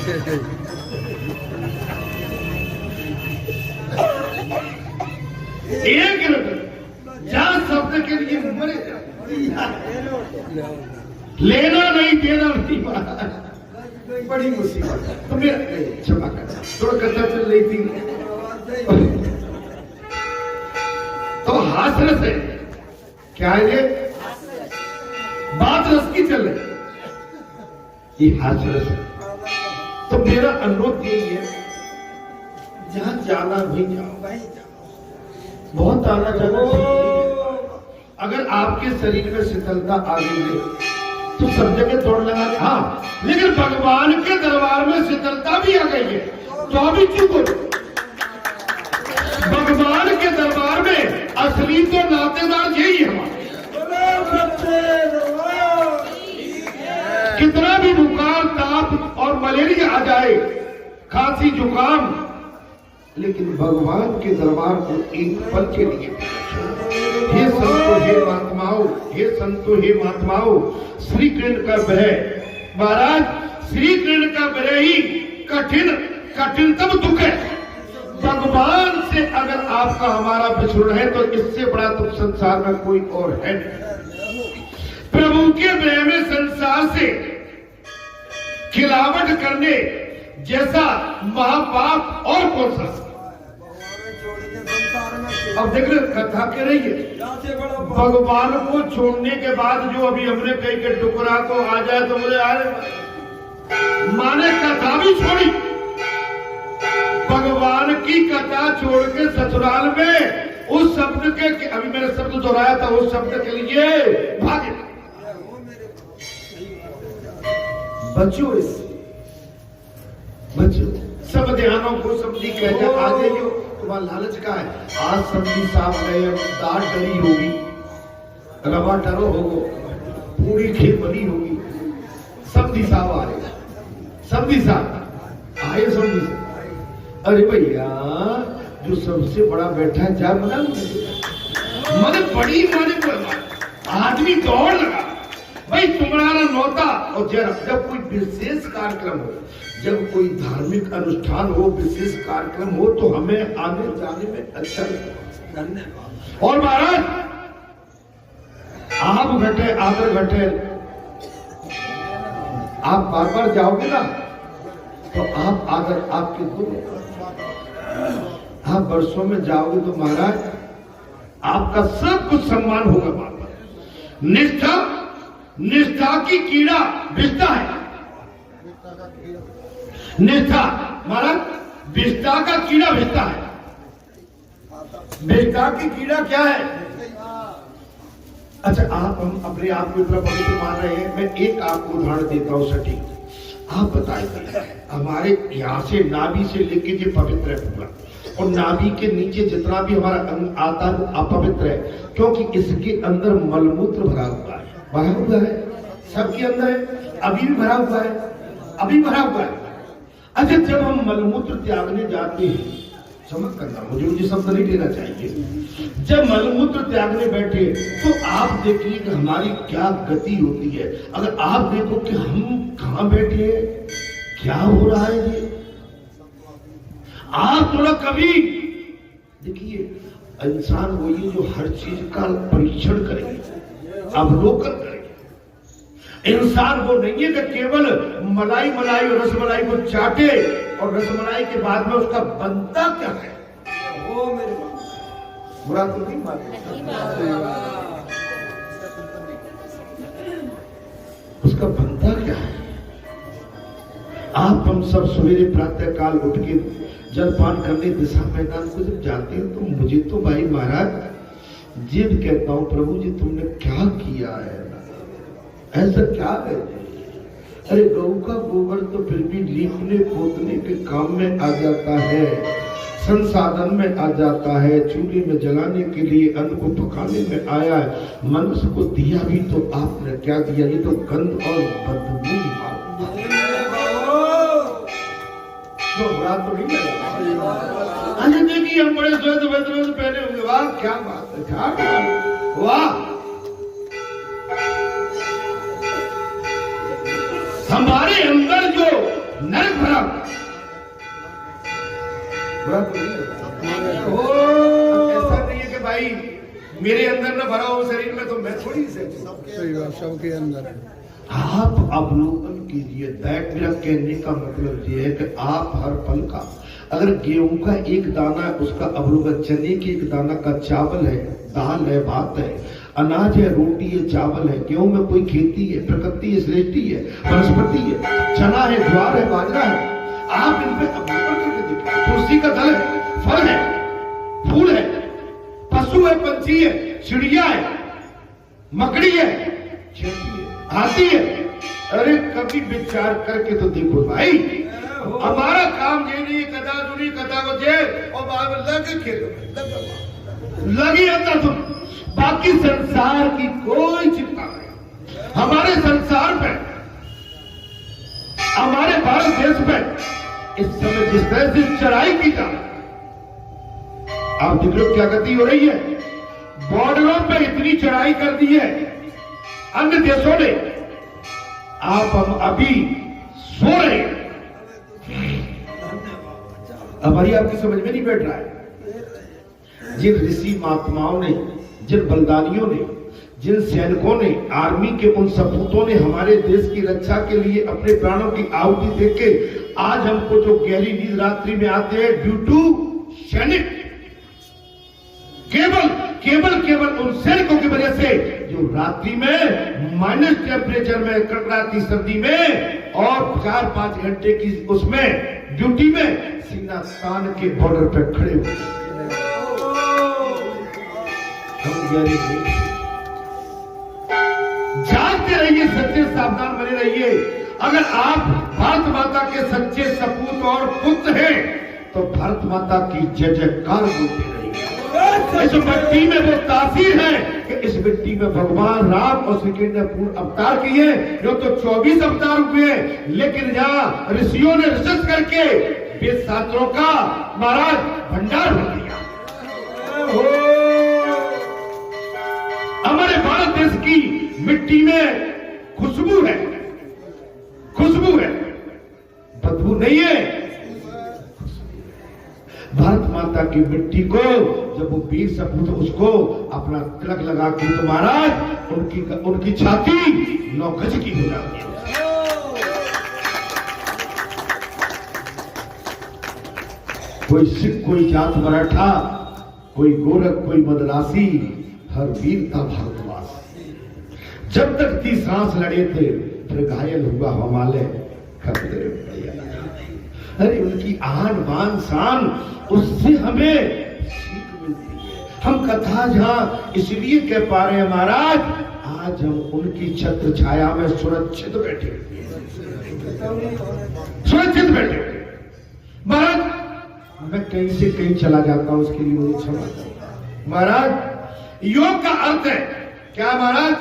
एक जहां शब्द के लिए मरे लेना नहीं देना नहीं बड़ी मुसीबत। तो मेरा क्षमा कर थोड़ा कथा चल रही थी तो हास्यरस है क्या है ये बात रस की चल रही ये हास्यरस है। तो मेरा अनुरोध यही है जहां जाना भी जाओ भाई बहुत आना जाना अगर आपके शरीर में शीतलता आ गई है तो सब जगह तोड़ लगा हाँ लेकिन भगवान के दरबार में शीतलता भी आ गई है तो अभी चुप हो। भगवान के दरबार में असली तो नातेदार यही है कितना भी बुखार ताप और मलेरिया आ जाए खांसी जुकाम लेकिन भगवान के दरबार को एक पल के लिए हे संतो हे महात्माओं हे संतो हे महात्माओं श्री कृष्ण का विरह महाराज श्री कृष्ण का विरह ही कठिनतम दुख है। भगवान से अगर आपका हमारा विछुड़ है तो इससे बड़ा दुख संसार में कोई और है नहीं। प्रभु के विरह में संसार से खिलावट करने जैसा महापाप और कौन सा। अब देख रहे कथा कह रही है भगवान को छोड़ने के बाद जो अभी हमने कही के टुकड़ा को आ जाए तो बोले अरे माने कथा भी छोड़ी भगवान की कथा छोड़ के ससुराल में उस शब्द के अभी मैंने शब्द दोहराया था उस शब्द के लिए भागे बच्चों सब ध्यानों को समझी कहते आगे जो तुम्हारा लालच का है आज समझी साफ गए दाल डली होगी रवा टरो होगो पूरी खीर बनी होगी समझी साफ आ रही समझी साफ आए समझी अरे भैया जो सबसे बड़ा बैठा है जा बना मतलब बड़ी माने आदमी दौड़ लगा भाई तुम्हारा नौता और जब कोई विशेष कार्यक्रम हो जब कोई धार्मिक अनुष्ठान हो विशेष कार्यक्रम हो तो हमें आने जाने में अच्छा लगता है। और महाराज आप घटे आदर घटे आप बार बार जाओगे ना तो आप आदर आपके गुरु आप वर्षों में जाओगे तो महाराज आपका सब कुछ सम्मान होगा बार बार। निष्ठा की कीड़ा विष्ठा है निष्ठा महाराज विष्ठा का कीड़ा विष्ठा है विष्ठा की कीड़ा क्या है। अच्छा आप हम अपने आप को इतना पवित्र मान रहे हैं मैं एक आपको उदाहरण देता हूं सटीक आप बताइए हमारे यहाँ से नाभि से लेके जो पवित्र है पूरा और नाभि के नीचे जितना भी हमारा अंग आता है वो अपवित्र है क्योंकि इसके अंदर मलमूत्र भरा हुआ है सबके अंदर है अभी भी भरा हुआ है अभी भरा हुआ है। अच्छा जब हम मलमूत्र त्यागने जाते हैं समझ करना मुझे शब्द नहीं लेना चाहिए जब मलमूत्र त्यागने बैठे तो आप देखिए कि हमारी क्या गति होती है। अगर आप देखो कि हम कहां बैठे हैं क्या हो रहा है ये आप थोड़ा कभी देखिए इंसान वही जो हर चीज का परीक्षण करेंगे अवलोकन करेंगे। इंसान वो नहीं है कि केवल मलाई और रसमलाई को चाटे और रसमलाई के बाद में उसका बनता क्या है वो मेरे बुरा तो नहीं मानते उसका बनता क्या है। आप हम सब सवेरे प्रातः काल उठ के जलपान करने दिशा मैदान को जब जाते हैं तो मुझे तो भाई महाराज जिद कहता हूं प्रभु जी तुमने क्या किया है ऐसा क्या है। अरे गऊ का गोबर तो फिर भी लीपने पोतने के काम में आ जाता है संसाधन में आ जाता है चूल्हे में जलाने के लिए अन्न को पकाने में आया है मनुष्य को दिया भी तो आपने क्या दिया ये तो गंध और बदबू तो बुरा तो नहीं लगा। अरे देखिए हम बड़े स्वेत पहने होंगे वाह क्या बात है वाह हमारे अंदर जो नरक भरा बुरा तो नहीं लगता। ऐसा नहीं है कि भाई मेरे अंदर ना भरा हो शरीर में तो मैं थोड़ी से सबके अंदर आप अवलोकन कीजिए। दैट मेरा कहने का मतलब ये है कि आप हर पल का अगर गेहूं का एक दाना है उसका अवलोकन, चने के एक दाना का चावल है, दाल है, भात है, अनाज है, रोटी है, चावल है, गेहूं में कोई खेती है, प्रकृति है, सृष्टि है, वनस्पति है, चना है, ज्वार है, बाजरा है, आप इन पे अवलोकन करके देखिए। तुलसी का दल है, फल है, फूल है, पशु है, पंछी है, चिड़िया है, मकड़ी है, खेती है, हाथी है। अरे कभी विचार करके तो देखो भाई, हमारा काम ये नहीं कदा दुनी कदा बजे और बाद में लग खेल लगी अंदर तुम, बाकी संसार की कोई चिंता नहीं। हमारे संसार पे, हमारे भारत देश पे इस समय जिस तरह से चढ़ाई की जा, आप देख लो क्या गति हो रही है। बॉर्डरों पे इतनी चढ़ाई कर दी है अन्य देशों ने, आप हम अभी सो रहे हैं। हमारी आपकी समझ में नहीं बैठ रहा है। जिन ऋषि महात्माओं ने, जिन बलिदानियों ने, जिन सैनिकों ने, आर्मी के उन सपूतों ने हमारे देश की रक्षा के लिए अपने प्राणों की आहुति देके आज हमको जो गहरी नींद रात्रि में आते हैं ड्यू टू सैनिक, केवल उन सैनिकों की वजह से जो रात्रि में माइनस टेम्परेचर में कड़कड़ाती सर्दी में और 4-5 घंटे की उसमें ड्यूटी में सीना तान के बॉर्डर पर खड़े हुए। जागते रहिए, सच्चे सावधान बने रहिए। अगर आप भारत माता के सच्चे सपूत और पुत्र हैं तो भारत माता की जय जयकार बोलते रहिए। इस मिट्टी में वो तासीर है कि इस मिट्टी में भगवान राम और श्री कृष्ण ने पूर्ण अवतार किए, जो तो 24 अवतार हुए, लेकिन यहाँ ऋषियों ने रिसर्च करके वेद शास्त्रों का महाराज भंडार भर दिया। हमारे भारत देश की मिट्टी में खुशबू है, बदबू नहीं है। भारत माता की मिट्टी को जब वो वीर सपूत उसको अपना तिलक लगा के तो महाराज उनकी छाती 9 गज की हो जाती है। कोई सिख, कोई जात मराठा, कोई गोरख, कोई मदरासी, हर वीर था भारतवासी। जब तक 30 सांस लड़े थे फिर घायल हुआ हिमालय खतरे में। अरे उनकी आन बान शान, उससे हमें सीख मिलती है। हम कथा जहां इसलिए कह पा रहे हैं महाराज, आज हम उनकी छत्र छाया में सुरक्षित बैठे महाराज। मैं कहीं से कहीं चला जाता हूं, उसके लिए मुझे क्षमा महाराज। योग का अर्थ है क्या महाराज?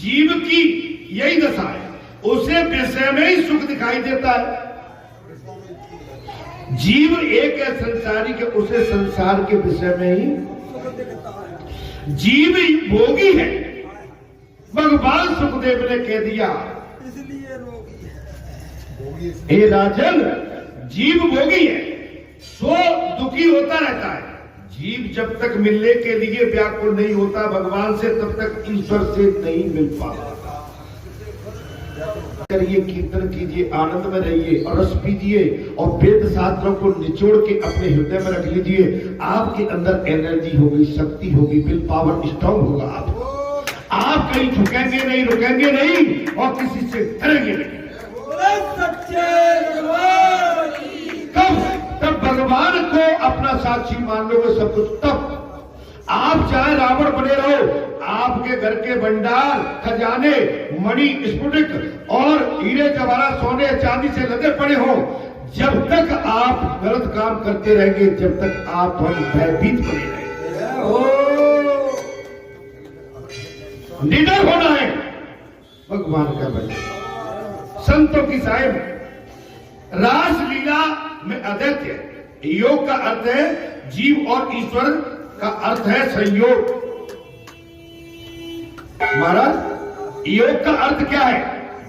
जीव की यही दशा है, उसे विषय में ही सुख दिखाई देता है। जीव एक है संसारी के, उसे संसार के विषय में ही। जीव भोगी है, भगवान सुखदेव ने कह दिया हे राजन, जीव भोगी है, सो दुखी होता रहता है। जीव जब तक मिलने के लिए व्याकुल नहीं होता भगवान से, तब तक ईश्वर से नहीं मिल पाता। करिए, कीर्तन कीजिए, आनंद में रहिए और रस पीजिए और वेद शास्त्रों को निचोड़ के अपने हृदय में रख लीजिए। आपके अंदर एनर्जी होगी, शक्ति होगी, विल पावर स्ट्रांग होगा। आप कहीं झुकेंगे नहीं, रुकेंगे नहीं और किसी से डरेंगे नहीं। तब भगवान को अपना साक्षी मान लोगे सब कुछ। तब आप चाहे रावण बने रहो, आपके घर के भंडार, खजाने, मणि, स्फटिक और हीरे जवाहरात, सोने चांदी से लदे पड़े हो, जब तक आप गलत काम करते रहेंगे, जब तक आप भयभीत बने रहेंगे। निडर होना है भगवान का भजन। संतों की साहिब रासलीला में अद्वैत। योग का अर्थ है जीव और ईश्वर का अर्थ है संयोग। महाराज, योग का अर्थ क्या है?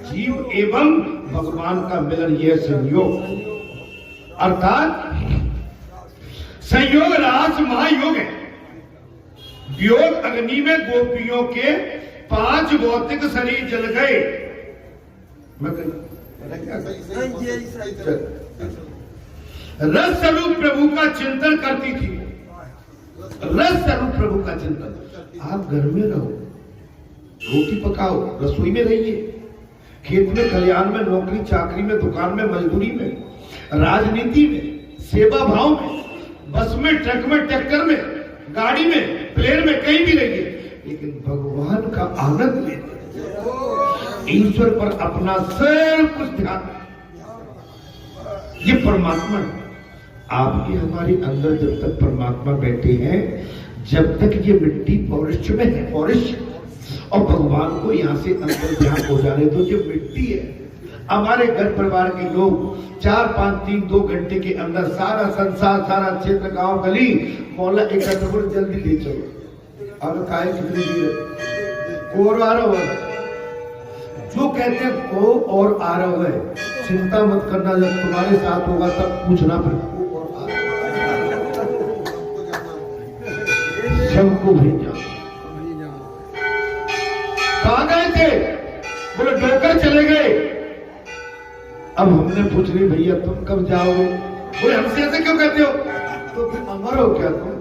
जीव एवं भगवान का मिलन, यह संयोग। अर्थात संयोग रास महायोग है। वियोग अग्नि में गोपियों के 5 भौतिक शरीर जल गए। रस स्वरूप प्रभु का चिंतन करती थी। रस स्वरूप प्रभु का चिंतन। आप घर में रहो, रोटी पकाओ, रसोई में रहिए, खेत में, खलिहान में, नौकरी चाकरी में, दुकान में, मजदूरी में, राजनीति में, सेवा भाव में, बस में, ट्रक में, ट्रैक्टर में, गाड़ी में, प्लेन में, कहीं भी रहिए, लेकिन भगवान का आनंद लेते, ईश्वर पर अपना सब कुछ ध्यान। ये परमात्मा आपके हमारे अंदर जब तक परमात्मा बैठे हैं, जब तक ये मिट्टी पौरुष में है, पौरुष, और भगवान को यहां से अंदर ध्यान हो जाने दो। जो मिट्टी है, हमारे घर परिवार के लोग 4, 5, 3, 2 घंटे के अंदर सारा संसार, सारा क्षेत्र, गांव, गली, मोहल्ला एकत्र जल्दी ले चलो। अब काय कितनी देर और आरव है, जो कहते हैं वो और आरव है, चिंता मत करना, जब तुम्हारे साथ होगा तब पूछना फिर सबको भेजा। कहां गए थे? बोले डोकर चले गए। अब हमने पूछ ली, भैया तुम कब जाओगे? बोले हमसे ऐसे क्यों कहते हो? तो फिर अमर हो क्या तुम?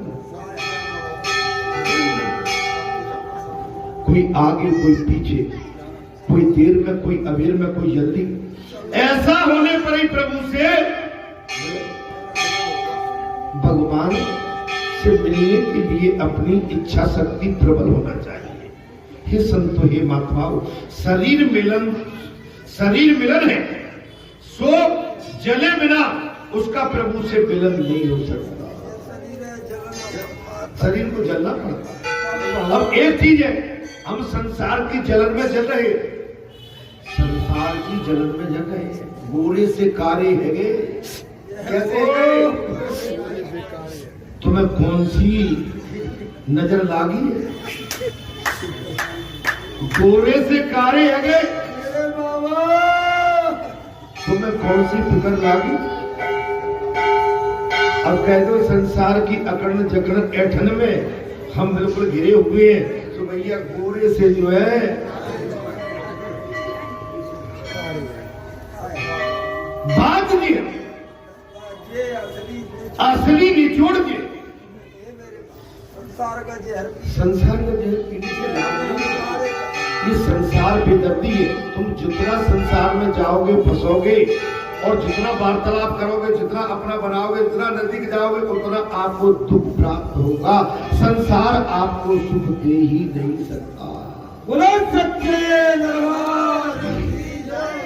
कोई आगे, कोई पीछे, कोई देर में, कोई अबेर में, कोई जल्दी। ऐसा होने पर ही प्रभु से, भगवान से मिलने के लिए अपनी इच्छा शक्ति प्रबल होना चाहिए। हे संतो, हे महात्माओं, शरीर मिलन है, सो जले बिना उसका प्रभु से मिलन नहीं हो सकता। शरीर को जलना पड़ता। अब एक चीज है, हम संसार की जलन में जल रहे, संसार की जलन में जल रहे, गोरे से कारे है गे। कैसे है? तुम्हें कौन सी नजर लागी है? गोरे से कारे है गे, तुम्हें कौन सी फिक्र लागी? अब कह दो संसार की अकड़न जकड़न ऐठन में हम बिल्कुल घिरे हुए हैं, तो भैया गोरे से जो है बात नहीं है, असली निचोड़ के संसार का जहर पीने से लाभ नहीं। ये संसार बेदर्दी है। तुम जितना संसार में जाओगे, फंसोगे, और जितना वार्तालाप करोगे, जितना अपना बनाओगे, जितना नजदीक जाओगे, उतना आपको दुख प्राप्त होगा। संसार आपको सुख दे ही नहीं सकता। बोलो सच्चे दरबार की जय।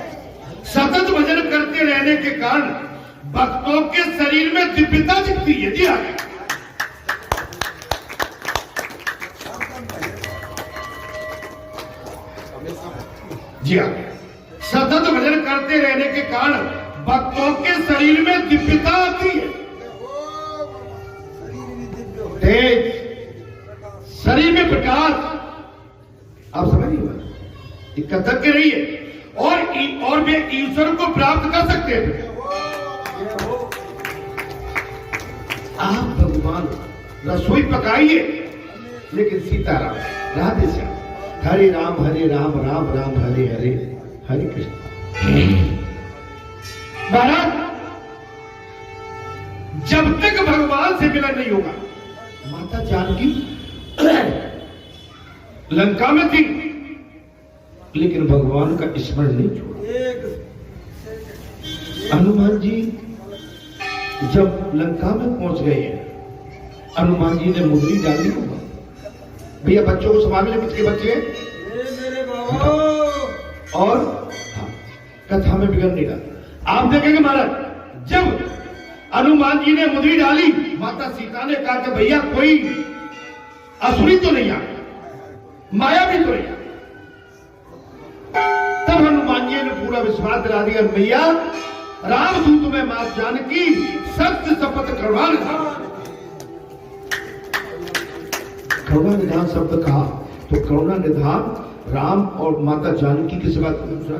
सतत भजन करते रहने के कारण भक्तों के शरीर में दिव्यता दिखती है। जी हाँ, जी हाँ, सतत भजन करते रहने के कारण भक्तों के शरीर में दिव्यता आती है। तेज शरीर में प्रकाश, आप समझ रही कथक के रही है, और वे ईश्वर को प्राप्त कर सकते हैं। आप भगवान रसोई पकाइए, लेकिन सीताराम, राधे श्याम, हरे राम राम राम हरे हरे, हरे कृष्ण। महाराज, जब तक भगवान से मिलन नहीं होगा, माता जानकी लंका में थी, लेकिन भगवान का स्मरण नहीं छोड़ा। हनुमान जी जब लंका में पहुंच गए हैं, हनुमान जी ने मुरली डाली। भैया बच्चों को संभाल ले, किसके बच्चे और हाँ, कथा में बिगड़ नहीं डाला। आप देखेंगे महाराज, जब हनुमान जी ने मुरली डाली, माता सीता ने कहा कि भैया कोई असुरी तो नहीं आ, माया भी तो नहीं। तब हनुमान जी ने पूरा विश्वास दिला दिया, भैया राम दूत में मां जानकी सत्य शपथ करुणा निधान। करुणा निधान शब्द कहा तो करुणा निधान राम और माता जानकी के सिवा दूसरा